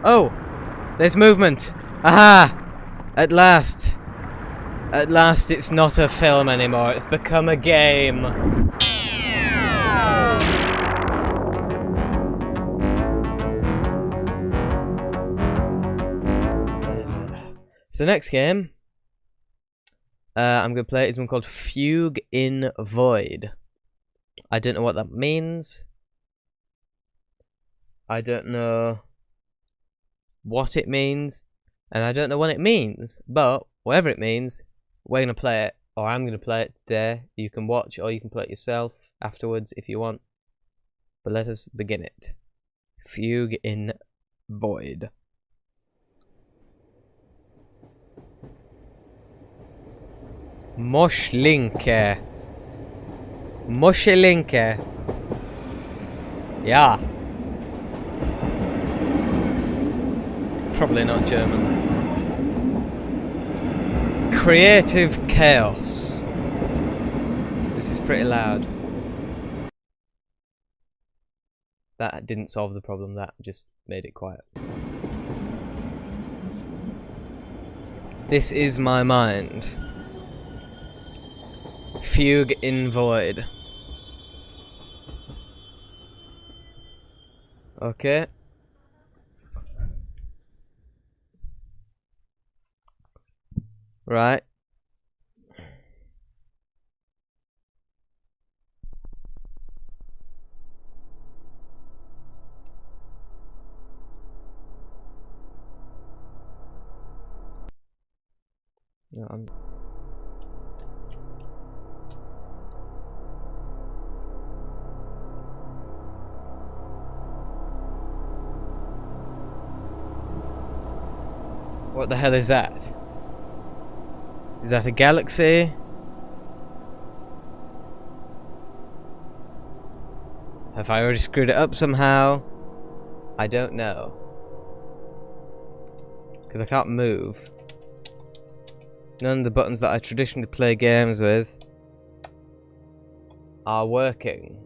Oh! There's movement! Aha! At last! At last it's not a film anymore, it's become a game! So next game I'm going to play is one called Fugue in Void. I don't know what that means. I don't know what it means. And I don't know what it means. But whatever it means, we're going to play it. Or I'm going to play it today. You can watch or you can play it yourself afterwards if you want. But let us begin it. Fugue in Void. Moschlinke. Moschelinke. Yeah. Probably not German. Creative chaos. This is pretty loud. That didn't solve the problem, that just made it quiet. This is my mind. Fugue in Void. Okay. Right. No, What the hell is that? Is that a galaxy? Have I already screwed it up somehow? I don't know. Because I can't move. None of the buttons that I traditionally play games with are working.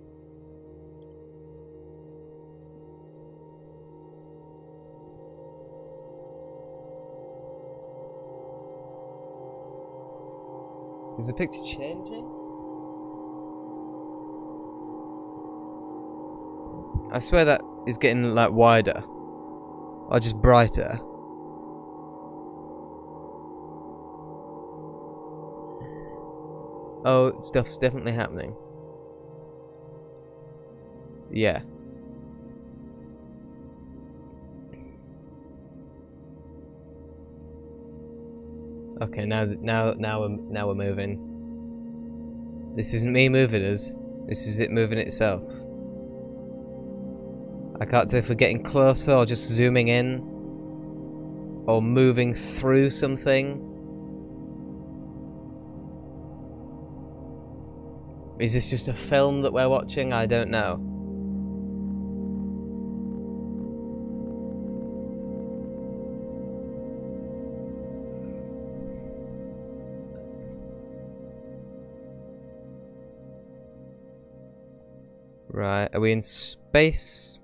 Is the picture changing? I swear that is getting like wider. Or just brighter. Oh, stuff's definitely happening. Yeah. Okay, now we're moving. This isn't me moving us. This is it moving itself. I can't tell if we're getting closer or just zooming in or moving through something. Is this just a film that we're watching? I don't know. Right, are we in space?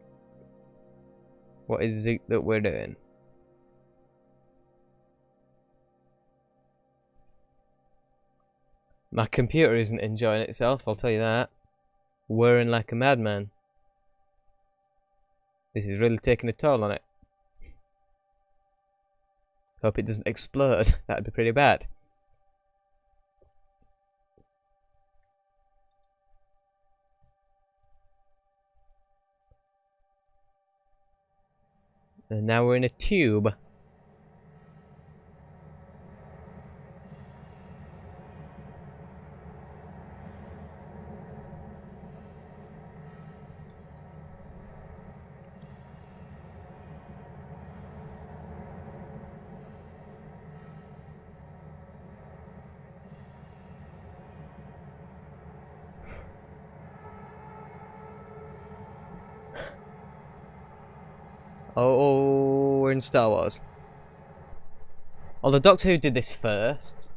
What is it that we're doing? My computer isn't enjoying itself, I'll tell you that. Whirring like a madman. This is really taking a toll on it. Hope it doesn't explode. That'd be pretty bad. And now we're in a tube. Oh, we're in Star Wars. Although Doctor Who did this first.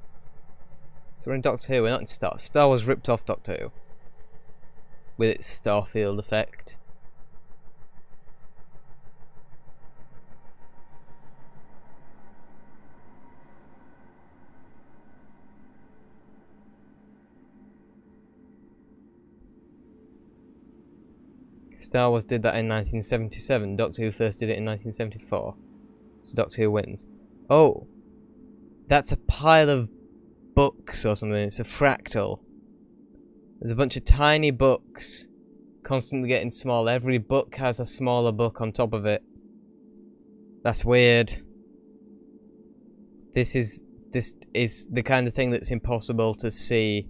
So we're in Doctor Who, we're not in Star Wars. Star Wars ripped off Doctor Who. With its Starfield effect. Star Wars did that in 1977. Doctor Who first did it in 1974. So Doctor Who wins. Oh, that's a pile of books or something. It's a fractal. There's a bunch of tiny books constantly getting smaller. Every book has a smaller book on top of it. That's weird. This is the kind of thing that's impossible to see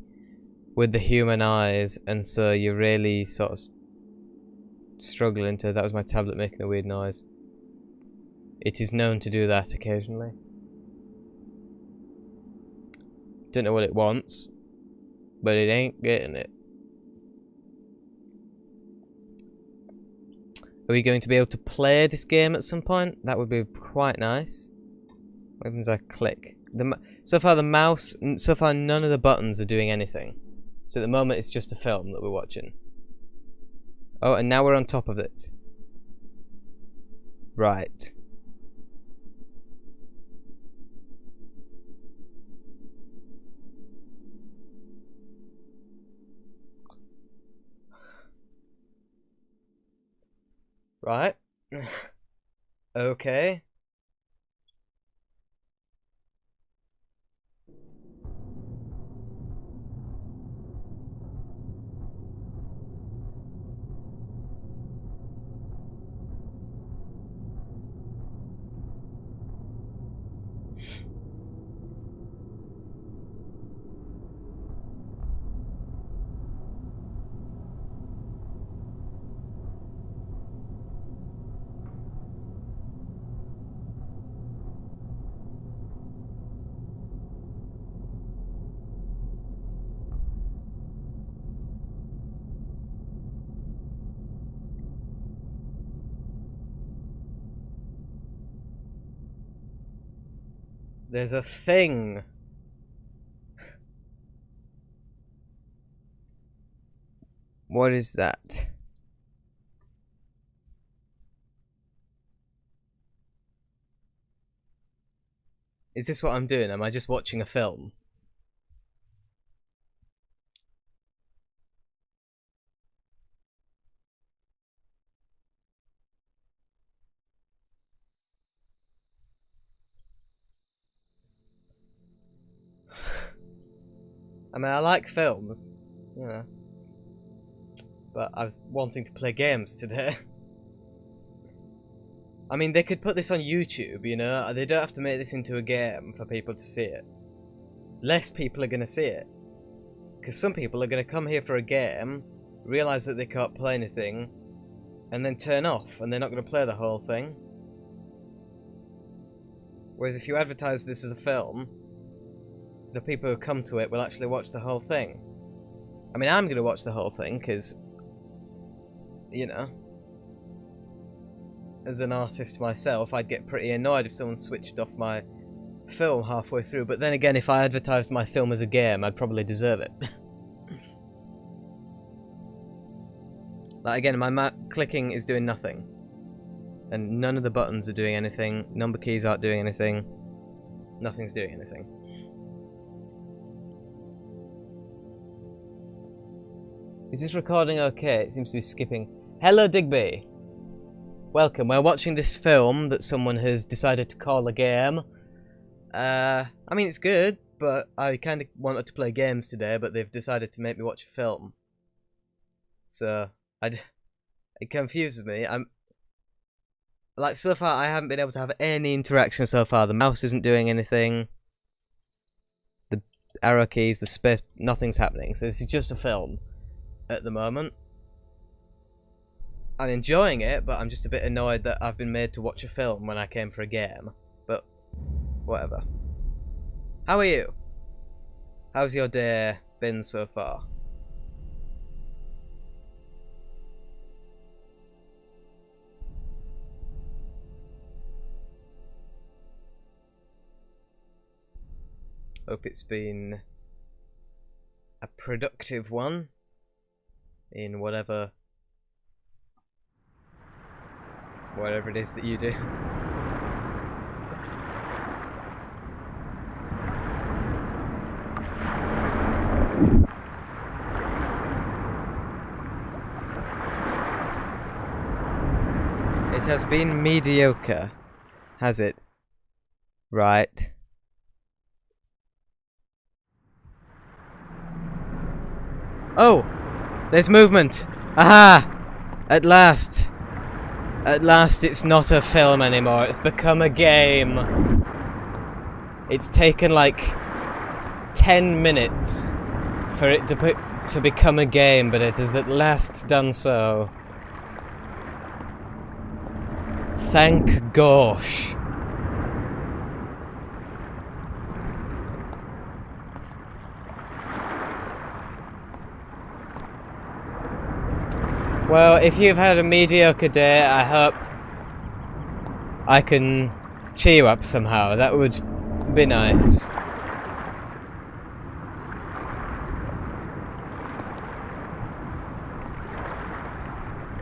with the human eyes, and so you're really sort of struggling to... That was my tablet making a weird noise. It is known to do that occasionally. Don't know what it wants, but it ain't getting it. Are we going to be able to play this game at some point? That would be quite nice. What happens if I click? So far none of the buttons are doing anything. So at the moment it's just a film that we're watching. Oh, and now we're on top of it. Right. Right. Okay. There's a thing. What is that? Is this what I'm doing? Am I just watching a film? I mean, I like films, you know, but I was wanting to play games today. I mean, they could put this on YouTube, you know, they don't have to make this into a game for people to see it. Less people are going to see it. Because some people are going to come here for a game, realise that they can't play anything, and then turn off, and they're not going to play the whole thing. Whereas if you advertise this as a film, the people who come to it will actually watch the whole thing. I mean, I'm going to watch the whole thing, because, you know, as an artist myself, I'd get pretty annoyed if someone switched off my film halfway through. But then again, if I advertised my film as a game, I'd probably deserve it. Like, again, my clicking is doing nothing. And none of the buttons are doing anything. Number keys aren't doing anything. Nothing's doing anything. Is this recording okay? It seems to be skipping. Hello, Digby. Welcome. We're watching this film that someone has decided to call a game. I mean, it's good, but I kind of wanted to play games today, but they've decided to make me watch a film. So, it confuses me. Like, so far, I haven't been able to have any interaction so far. The mouse isn't doing anything. The arrow keys, the space, nothing's happening. So this is just a film at the moment. I'm enjoying it, but I'm just a bit annoyed that I've been made to watch a film when I came for a game. But, whatever. How are you? How's your day been so far? Hope it's been a productive one in whatever it is that you do. It has been mediocre, has it? Right. Oh! There's movement! Aha! At last! At last it's not a film anymore, it's become a game. It's taken like 10 minutes for it to become a game, but it has at last done so. Thank gosh. Well, if you've had a mediocre day, I hope I can cheer you up somehow. That would be nice.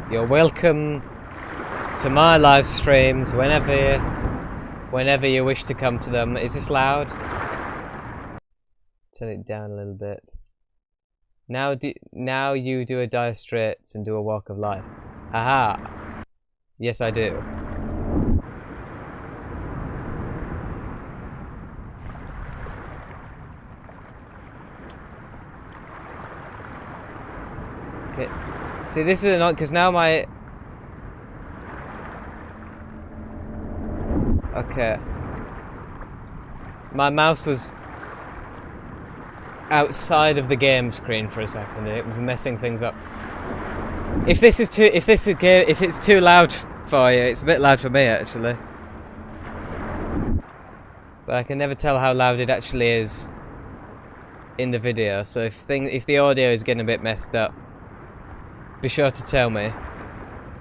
You're welcome to my live streams whenever you wish to come to them. Is this loud? Turn it down a little bit. Now you do a Dire Straits and do a Walk of Life. Aha! Yes, I do. Okay. See, this is not because now my. Okay. My mouse was outside of the game screen for a second, and it was messing things up. If it's too loud for you, it's a bit loud for me actually. But I can never tell how loud it actually is in the video. So if the audio is getting a bit messed up, be sure to tell me.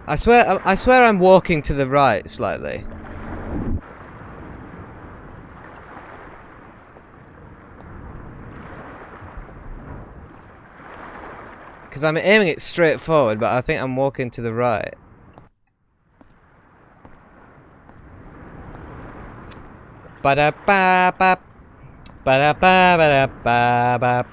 I swear I'm walking to the right slightly. Because I'm aiming it straight forward, but I think I'm walking to the right. Ba-da-ba-ba. Ba-da-ba-ba-da-ba-ba.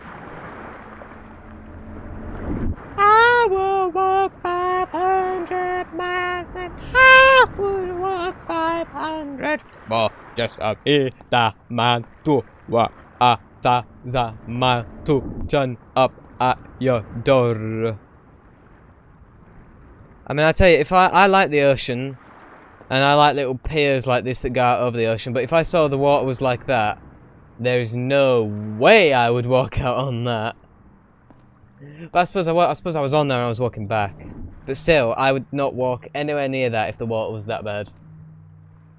I will walk 500 miles and I will walk 500 more just to be the man to walk 1,000 miles to turn up at your door. I mean, I tell you, if I like the ocean, and I like little piers like this that go out over the ocean, but if I saw the water was like that, there is no way I would walk out on that. But I suppose I was on there and I was walking back. But still, I would not walk anywhere near that if the water was that bad.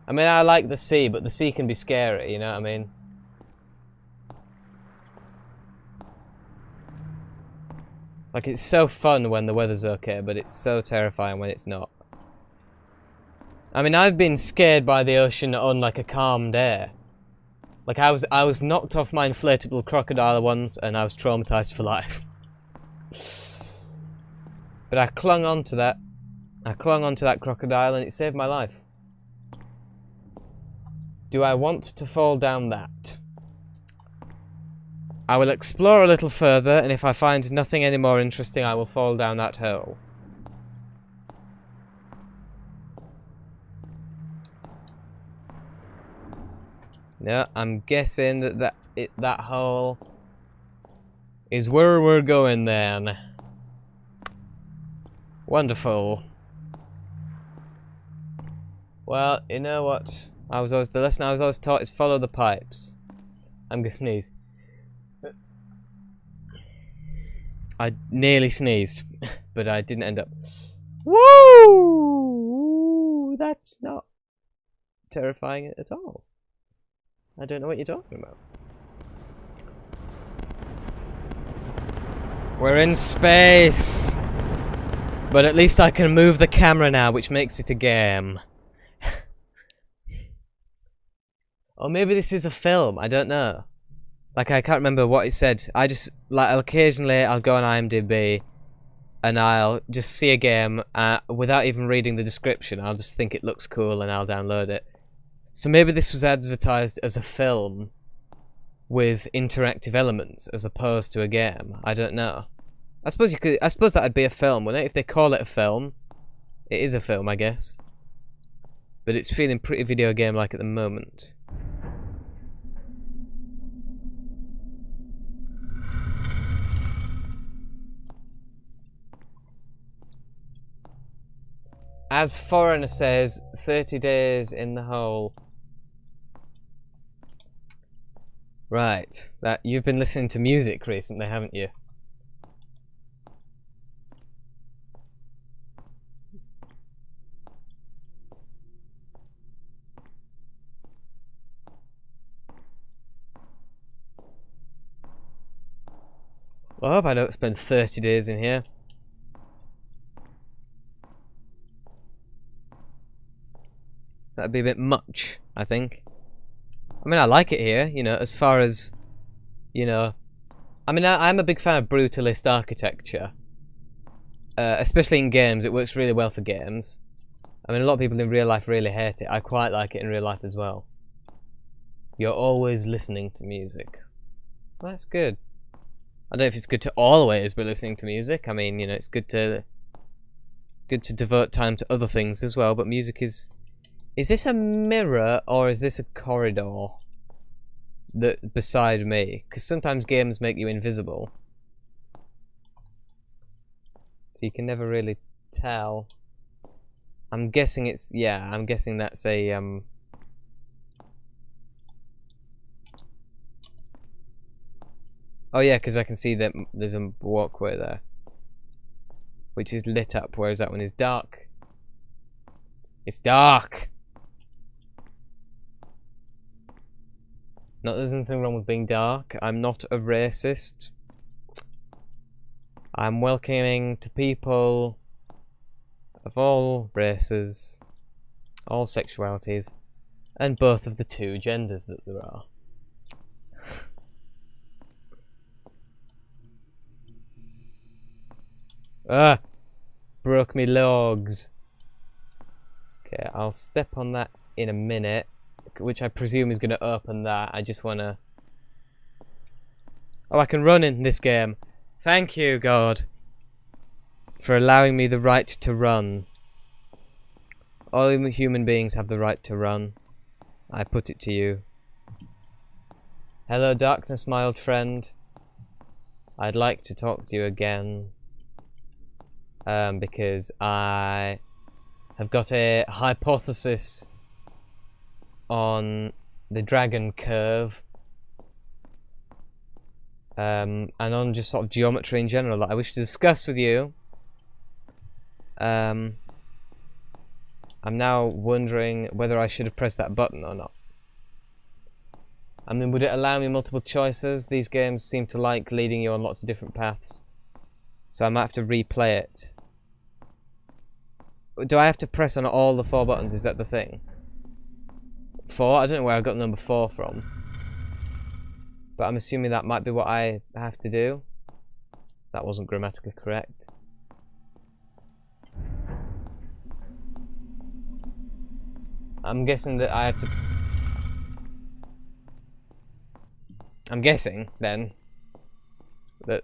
I mean, I like the sea, but the sea can be scary, you know what I mean? Like, it's so fun when the weather's okay, but it's so terrifying when it's not. I mean, I've been scared by the ocean on, like, a calm day. Like, I was knocked off my inflatable crocodile once, and I was traumatized for life. But I clung on to that. I clung onto that crocodile, and it saved my life. Do I want to fall down that? I will explore a little further, and if I find nothing any more interesting, I will fall down that hole. No, I'm guessing that hole is where we're going then. Wonderful. Well, you know what? The lesson I was always taught is follow the pipes. I'm gonna sneeze. I nearly sneezed, but I didn't end up. Woo! That's not terrifying at all. I don't know what you're talking about. We're in space! But at least I can move the camera now, which makes it a game. Or maybe this is a film, I don't know. Like, I can't remember what it said. I just, like, occasionally I'll go on IMDb and I'll just see a game without even reading the description. I'll just think it looks cool and I'll download it. So maybe this was advertised as a film with interactive elements as opposed to a game. I don't know. I suppose that'd be a film, wouldn't it? If they call it a film, it is a film, I guess. but it's feeling pretty video game-like at the moment. As Foreigner says, 30 days in the hole. Right, that you've been listening to music recently, haven't you? Well, I hope I don't spend 30 days in here. That'd be a bit much, I think. I mean, I like it here, you know, as far as, you know... I mean, I'm a big fan of brutalist architecture. Especially in games, it works really well for games. I mean, a lot of people in real life really hate it. I quite like it in real life as well. You're always listening to music. Well, that's good. I don't know if it's good to always be listening to music. I mean, you know, it's good to devote time to other things as well, but music is... Is this a mirror or is this a corridor that beside me? Because sometimes games make you invisible, so you can never really tell. I'm guessing it's, yeah, I'm guessing that's a oh yeah, because I can see that there's a walkway there, which is lit up, whereas that one is dark. It's dark. No, there's nothing wrong with being dark. I'm not a racist. I'm welcoming to people of all races, all sexualities, and both of the two genders that there are. Ah! Broke me logs. Okay, I'll step on that in a minute, which I presume is going to open that. I just want to... Oh, I can run in this game. Thank you, God, for allowing me the right to run. All human beings have the right to run. I put it to you. Hello, darkness, my old friend. I'd like to talk to you again. Because I have got a hypothesis on the dragon curve, and on just sort of geometry in general that I wish to discuss with you. I'm now wondering whether I should have pressed that button or not. I mean, would it allow me multiple choices? These games seem to like leading you on lots of different paths, so I might have to replay it. Do I have to press on all the 4 buttons? Is that the thing? 4? I don't know where I got number 4 from, but I'm assuming that might be what I have to do. That wasn't grammatically correct. I'm guessing that I have to... I'm guessing, then, that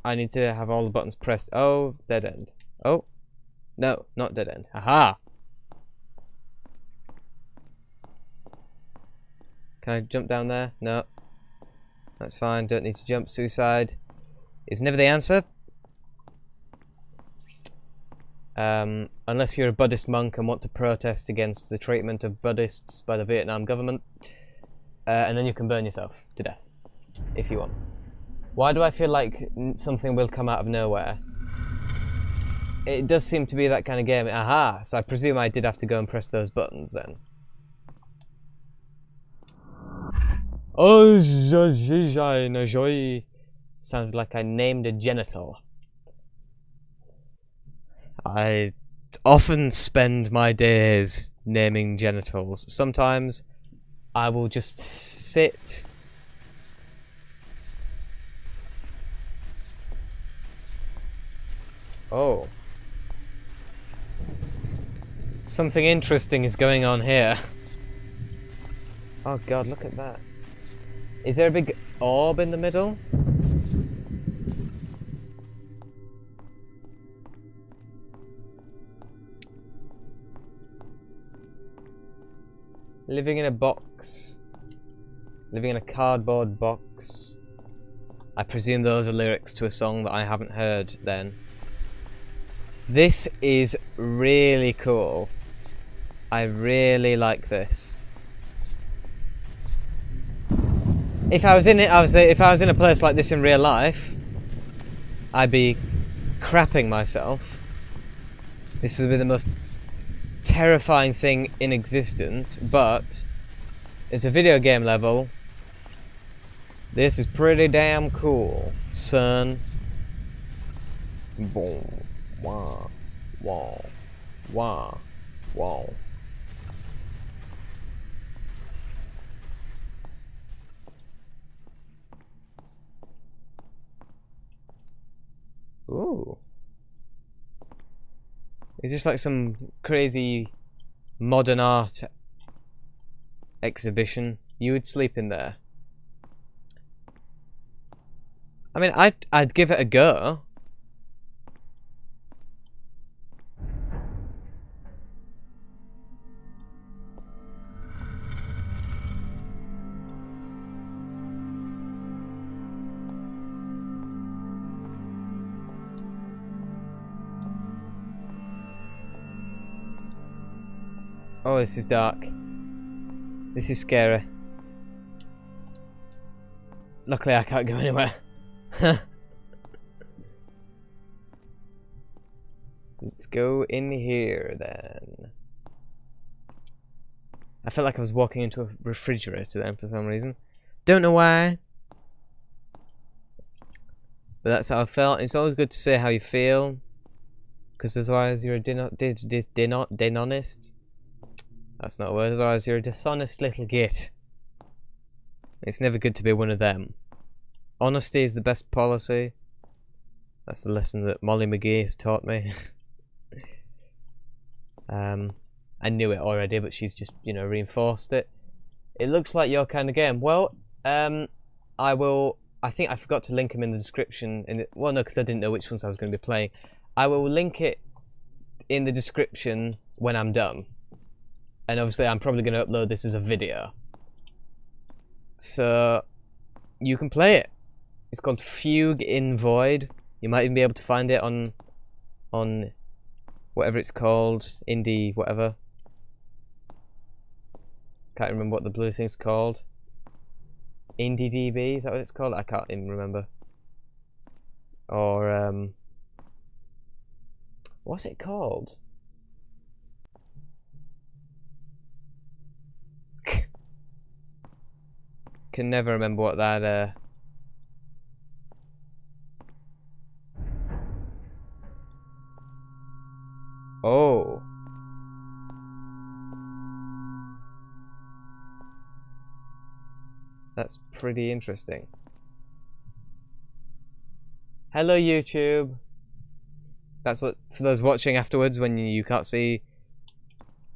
I need to have all the buttons pressed. Oh, dead end. Oh, no, not dead end. Haha! Can I jump down there? No. That's fine, don't need to jump. Suicide is never the answer. Unless you're a Buddhist monk and want to protest against the treatment of Buddhists by the Vietnam government. And then you can burn yourself to death, if you want. Why do I feel like something will come out of nowhere? It does seem to be that kind of game. Aha! So I presume I did have to go and press those buttons then. Oh, sounded like I named a genital. I often spend my days naming genitals. Sometimes I will just sit oh. Something interesting is going on here. Oh God, look at that. Is there a big orb in the middle? Living in a box. Living in a cardboard box. I presume those are lyrics to a song that I haven't heard then. This is really cool. I really like this. If I was in it, if I was in a place like this in real life, I'd be crapping myself. This would be the most terrifying thing in existence, but it's a video game level. This is pretty damn cool, son. Boom, wah, wah, wah, wah. Ooh. It's just like some crazy modern art exhibition. You would sleep in there. I mean, I'd give it a go. Oh, this is dark. This is scary. Luckily, I can't go anywhere. Let's go in here then. I felt like I was walking into a refrigerator then for some reason. Don't know why. But that's how I felt. It's always good to say how you feel, because otherwise you're a dishonest. That's not a word. Otherwise you're a dishonest little git. It's never good to be one of them. Honesty is the best policy. That's the lesson that Molly McGee has taught me. I knew it already, but she's just, you know, reinforced it. It looks like your kind of game. Well, I think I forgot to link them in the description. Well, no, because I didn't know which ones I was going to be playing. I will link it in the description when I'm done. And obviously I'm probably going to upload this as a video. So you can play it. It's called Fugue in Void. You might even be able to find it on whatever it's called, indie whatever. Can't remember what the blue thing's called. IndieDB, is that what it's called? I can't even remember. Or what's it called? Can never remember what that Oh. That's pretty interesting. Hello YouTube. That's what, for those watching afterwards when you can't see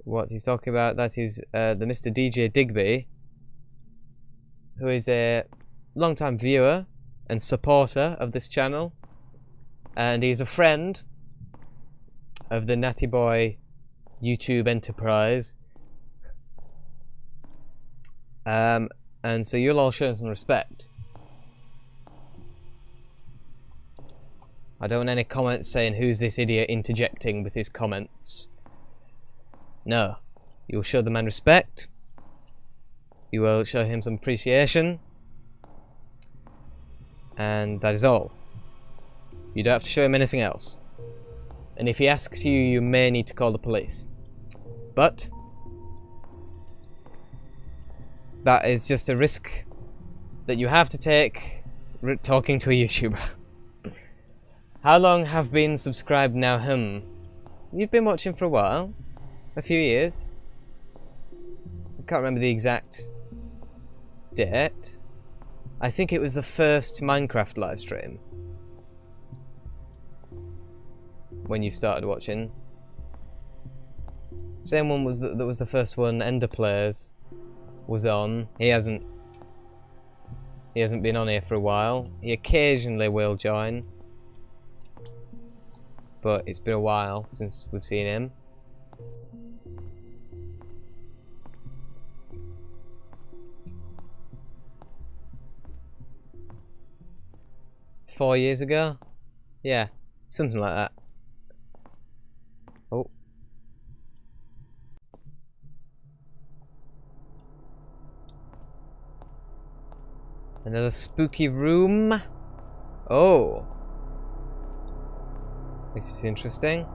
what he's talking about, that is the Mr. DJ Digby, who is a long-time viewer and supporter of this channel, and he's a friend of the NattyBoy YouTube enterprise. And so you'll all show him some respect. I don't want any comments saying, who's this idiot interjecting with his comments. No. You'll show the man respect. You will show him some appreciation. And that is all. You don't have to show him anything else. And if he asks you, you may need to call the police. But that is just a risk that you have to take talking to a YouTuber. How long have been subscribed now? You've been watching for a while. A few years. I can't remember the exact date. I think it was the first Minecraft livestream when you started watching. Same one was that was the first one Ender Players was on. He hasn't been on here for a while. He occasionally will join, but it's been a while since we've seen him. 4 years ago? Yeah, something like that. Oh. Another spooky room. Oh. This is interesting.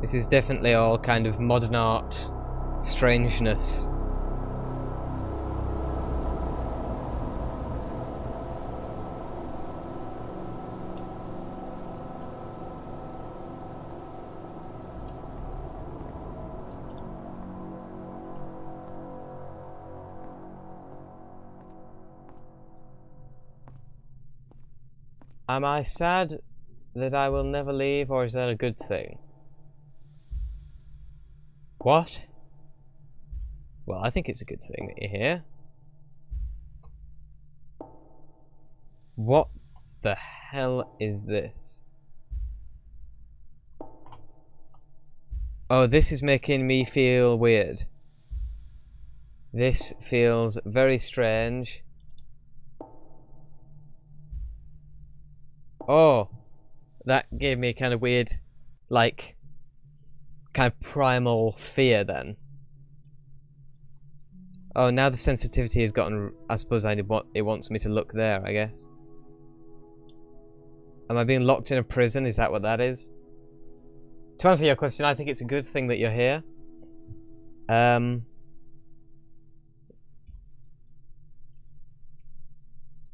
This is definitely all kind of modern art strangeness. Am I sad that I will never leave, or is that a good thing? What? Well, I think it's a good thing that you're here. What the hell is this? Oh, this is making me feel weird. This feels very strange. Oh, that gave me a kind of weird, like, kind of primal fear then. Oh, now the sensitivity has gotten, I suppose it wants me to look there, I guess. Am I being locked in a prison? Is that what that is? To answer your question, I think it's a good thing that you're here.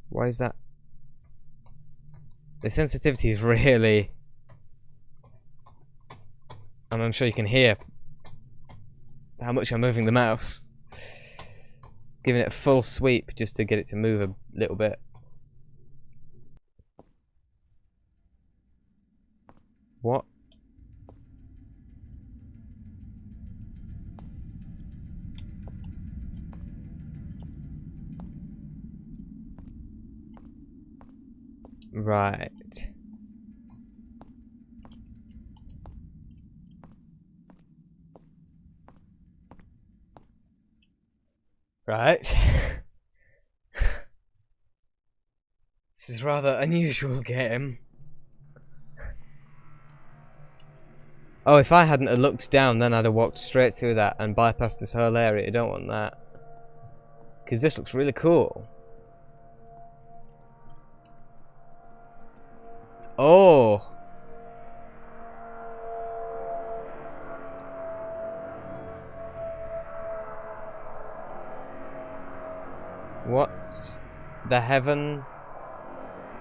Why is that? The sensitivity is really... And I'm sure you can hear how much I'm moving the mouse. Giving it a full sweep just to get it to move a little bit. What? Right. Right. This is a rather unusual game. Oh, if I hadn't have looked down, then I'd have walked straight through that and bypassed this whole area. I don't want that. Because this looks really cool. Oh. What? The heaven?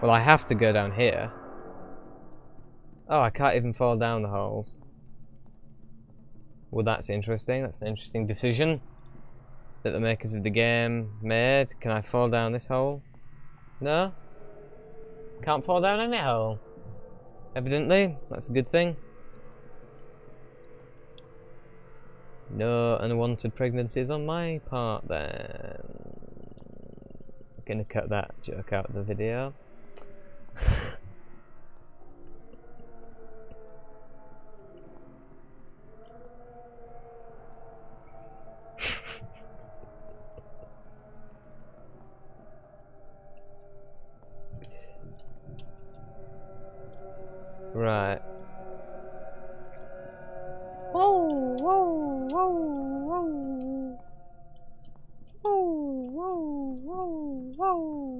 Well, I have to go down here. Oh, I can't even fall down the holes. Well, that's interesting. That's an interesting decision that the makers of the game made. Can I fall down this hole? No? Can't fall down any hole. Evidently, that's a good thing. No unwanted pregnancies on my part then. Gonna cut that joke out of the video. Right. Whoa, whoa, whoa, whoa. Whoa, whoa, whoa, whoa,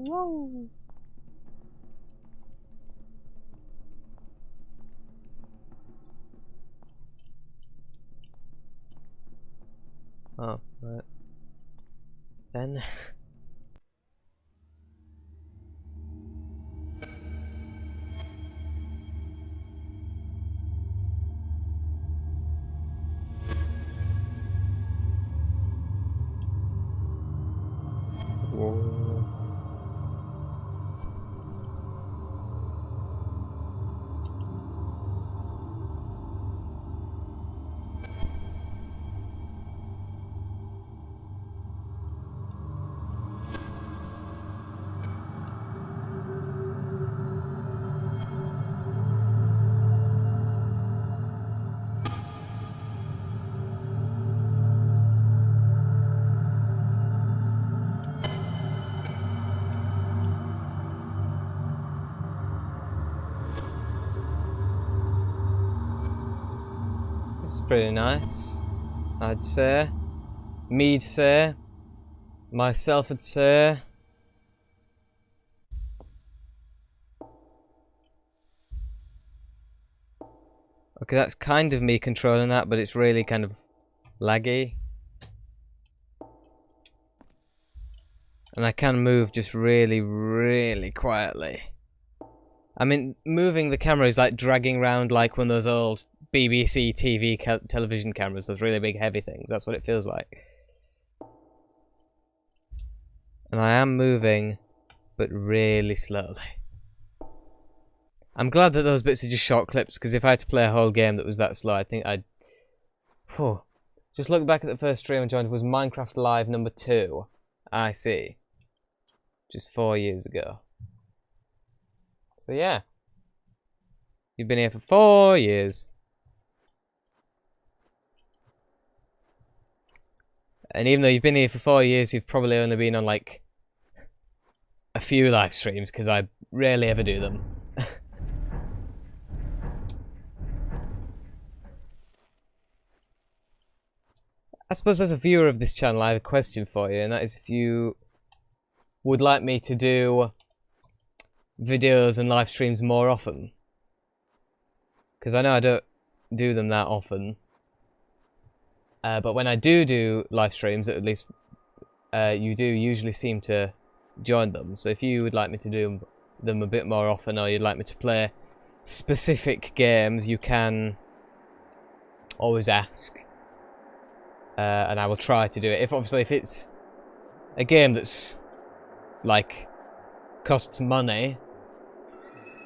whoa. Oh, right. Then... Whoa. It's pretty nice, I'd say. Me'd say. Myself would say. Okay, that's kind of me controlling that, but it's really kind of laggy. And I can move just really, really quietly. I mean, moving the camera is like dragging around like one of those old BBC TV television cameras, those really big heavy things. That's what it feels like. And I am moving, but really slowly. I'm glad that those bits are just short clips, because if I had to play a whole game that was that slow, I think I'd... Whew. Just look back at the first stream I joined, was Minecraft Live number 2. I see. Just 4 years ago. So yeah. You've been here for 4 years. And even though you've been here for 4 years, you've probably only been on like a few live streams, because I rarely ever do them. I suppose as a viewer of this channel, I have a question for you, and that is if you would like me to do videos and live streams more often. Because I know I don't do them that often. But when I do live streams, at least you do usually seem to join them. So if you would like me to do them a bit more often, or you'd like me to play specific games, you can always ask. And I will try to do it. Obviously if it's a game that's like costs money,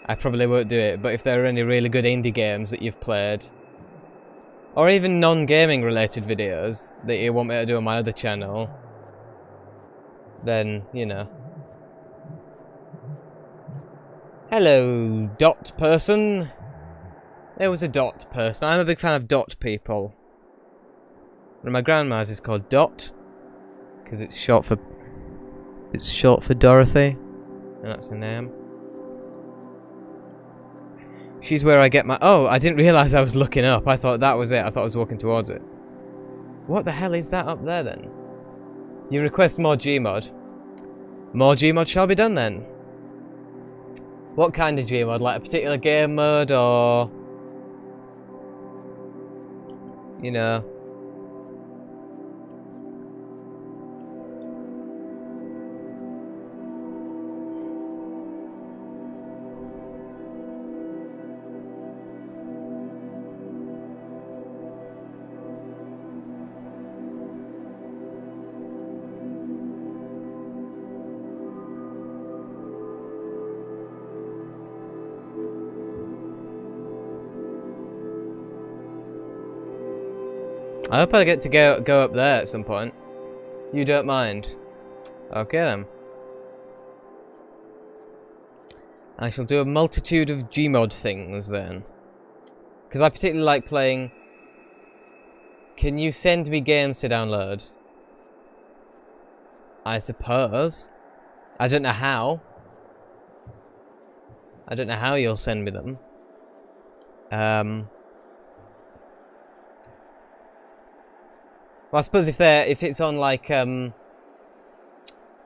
I probably won't do it. But if there are any really good indie games that you've played, or even non-gaming related videos that you want me to do on my other channel, then, you know. Hello, dot person. There was a dot person. I'm a big fan of dot people. One of my grandma's is called Dot, because it's short for Dorothy, and that's her name. She's where I get my... Oh, I didn't realise I was looking up. I thought that was it. I thought I was walking towards it. What the hell is that up there then? You request more Gmod. More Gmod shall be done then. What kind of Gmod? Like a particular game mode, or... You know... I hope I get to go up there at some point. You don't mind? Okay then. I shall do a multitude of Gmod things then. Because I particularly like playing... Can you send me games to download? I suppose. I don't know how. I don't know how you'll send me them. Well, I suppose if it's on like I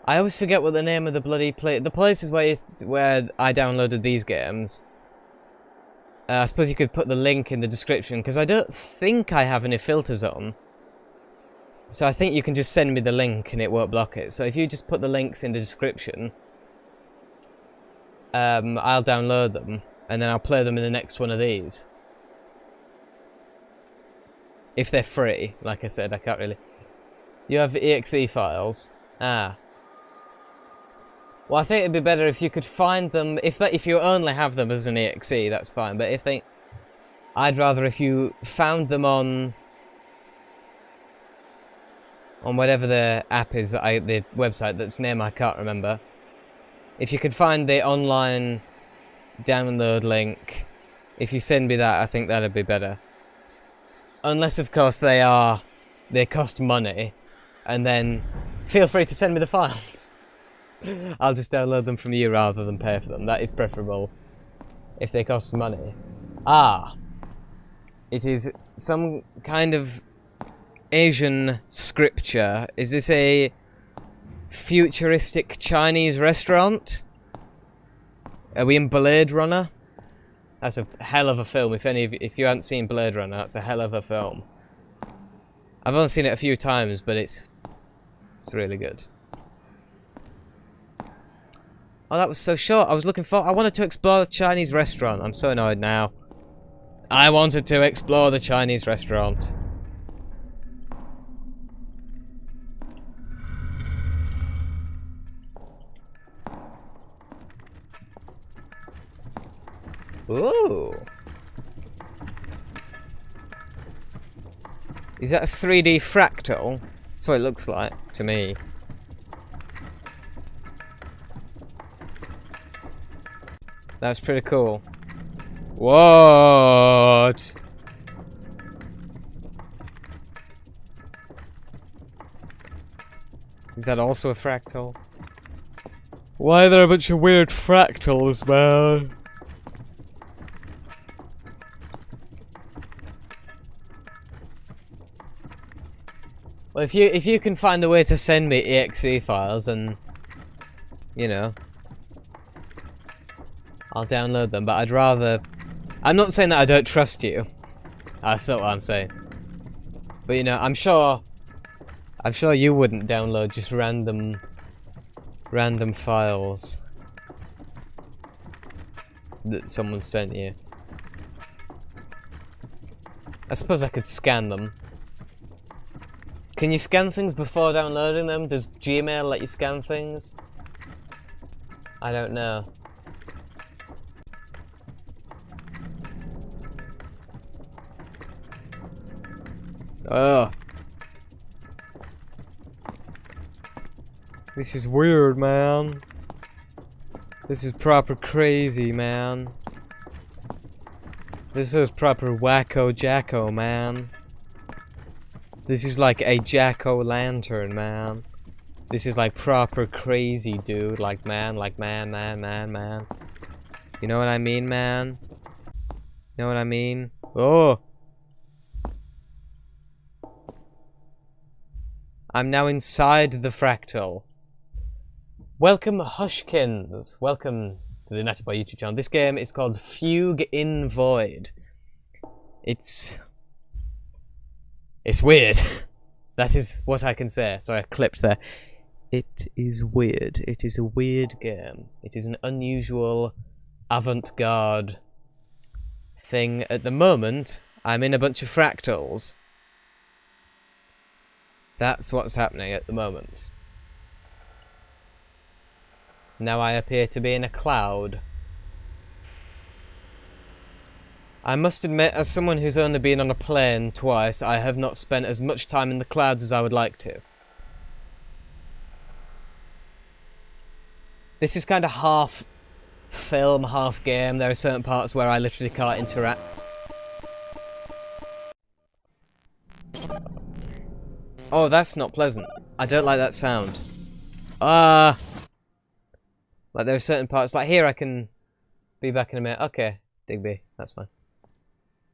always forget what the name of the bloody the places where I downloaded these games. I suppose you could put the link in the description, because I don't think I have any filters on. So I think you can just send me the link and it won't block it. So if you just put the links in the description, I'll download them and then I'll play them in the next one of these. If they're free, like I said, I can't really... You have exe files. Ah. Well, I think it'd be better if you could find them... If you only have them as an exe, that's fine. But I'd rather if you found them on whatever the app is, the website that's name I can't remember. If you could find the online download link, if you send me that, I think that'd be better. Unless, of course, they cost money, and then feel free to send me the files. I'll just download them from you rather than pay for them. That is preferable if they cost money. Ah. It is some kind of Asian scripture? Is this a futuristic Chinese restaurant? Are we in Blade Runner? That's a hell of a film. If you haven't seen Blade Runner, that's a hell of a film. I've only seen it a few times, but it's really good. Oh, that was so short. I wanted to explore the Chinese restaurant. I'm so annoyed now. I wanted to explore the Chinese restaurant. Ooh. Is that a 3D fractal? That's what it looks like to me. That's pretty cool. What? Is that also a fractal? Why are there a bunch of weird fractals, man? Well, if you can find a way to send me exe files, then you know, I'll download them. But I'd rather. I'm not saying that I don't trust you. That's not what I'm saying. But you know, I'm sure you wouldn't download just random files that someone sent you. I suppose I could scan them. Can you scan things before downloading them? Does Gmail let you scan things? I don't know. Ugh. This is weird, man. This is proper crazy, man. This is proper wacko jacko, man. This is like a jack-o'-lantern, man. This is like proper crazy, dude. Like man. You know what I mean, man? You know what I mean? Oh! I'm now inside the fractal. Welcome, Hushkins. Welcome to the NattyBoy YouTube channel. This game is called Fugue in Void. It's weird. That is what I can say. Sorry, I clipped there. It is weird. It is a weird game. It is an unusual, avant-garde thing. At the moment, I'm in a bunch of fractals. That's what's happening at the moment. Now I appear to be in a cloud. I must admit, as someone who's only been on a plane twice, I have not spent as much time in the clouds as I would like to. This is kind of half film, half game. There are certain parts where I literally can't interact. Oh, that's not pleasant. I don't like that sound. Like there are certain parts, like here I can be back in a minute. Okay, Digby, that's fine.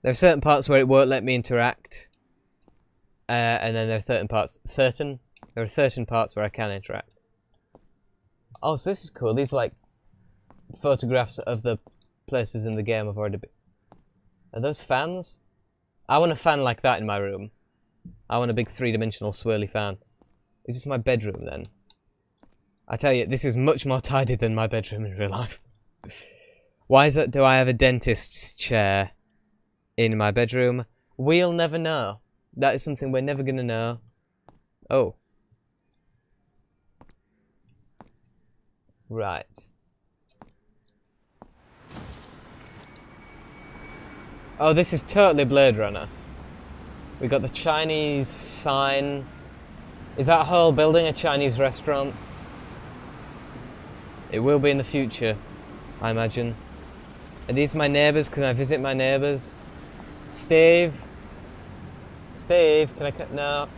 There are certain parts where it won't let me interact. And then there are certain parts, there are certain parts where I can interact. Oh, so this is cool. These are like photographs of the places in the game I've already been. Are those fans? I want a fan like that in my room. I want a big three-dimensional swirly fan. Is this my bedroom then? I tell you, this is much more tidy than my bedroom in real life. Why is it? Do I have a dentist's chair in my bedroom? We'll never know. That is something we're never gonna know. Oh. Right. Oh, this is totally Blade Runner. We got the Chinese sign. Is that whole building a Chinese restaurant? It will be in the future, I imagine. Are these my neighbours? Can I visit my neighbours? Steve? Steve, can I cut? No.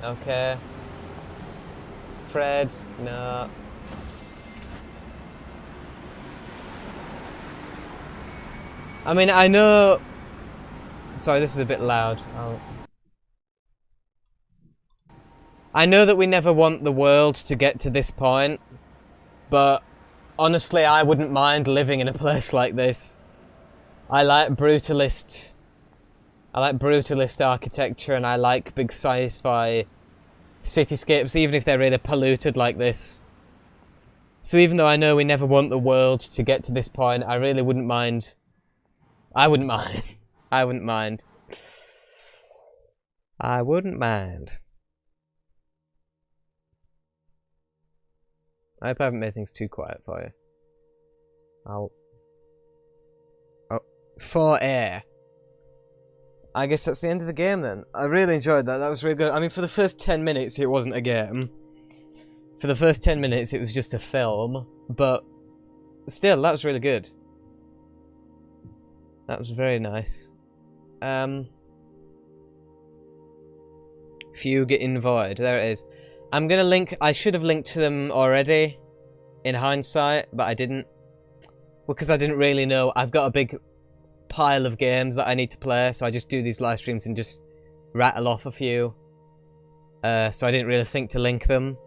Okay. Fred? No. I mean, I know Sorry, this is a bit loud. I know that we never want the world to get to this point, but honestly, I wouldn't mind living in a place like this. I like brutalist architecture, and I like big sci-fi cityscapes, even if they're really polluted like this. So even though I know we never want the world to get to this point, I really wouldn't mind. I wouldn't mind. I wouldn't mind. I wouldn't mind. I hope I haven't made things too quiet for you. Oh, for air. I guess that's the end of the game then. I really enjoyed that. That was really good. I mean, for the first 10 minutes, it wasn't a game. For the first 10 minutes, it was just a film. But still, that was really good. That was very nice. Fugue in Void. There it is. I'm gonna link. I should have linked to them already, in hindsight, but I didn't, because I didn't really know. I've got a big pile of games that I need to play, so I just do these live streams and just rattle off a few. So I didn't really think to link them,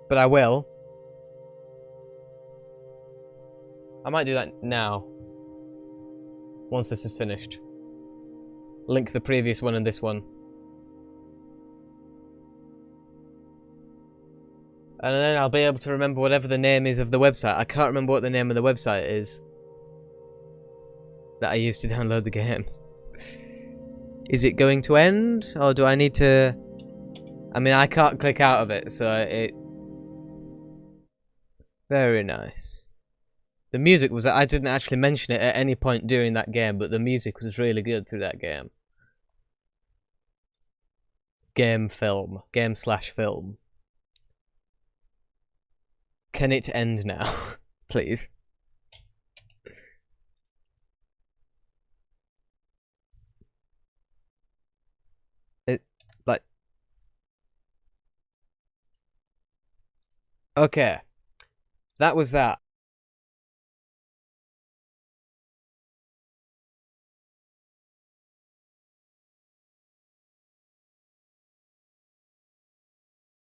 but I will. I might do that now. Once this is finished. Link the previous one and this one. And then I'll be able to remember whatever the name is of the website. I can't remember what the name of the website is that I used to download the games. Is it going to end? Or do I need to... I mean, I can't click out of it, so it... Very nice. The music was... I didn't actually mention it at any point during that game, but the music was really good through that game. Game/film. Can it end now? Please. Okay. That was that.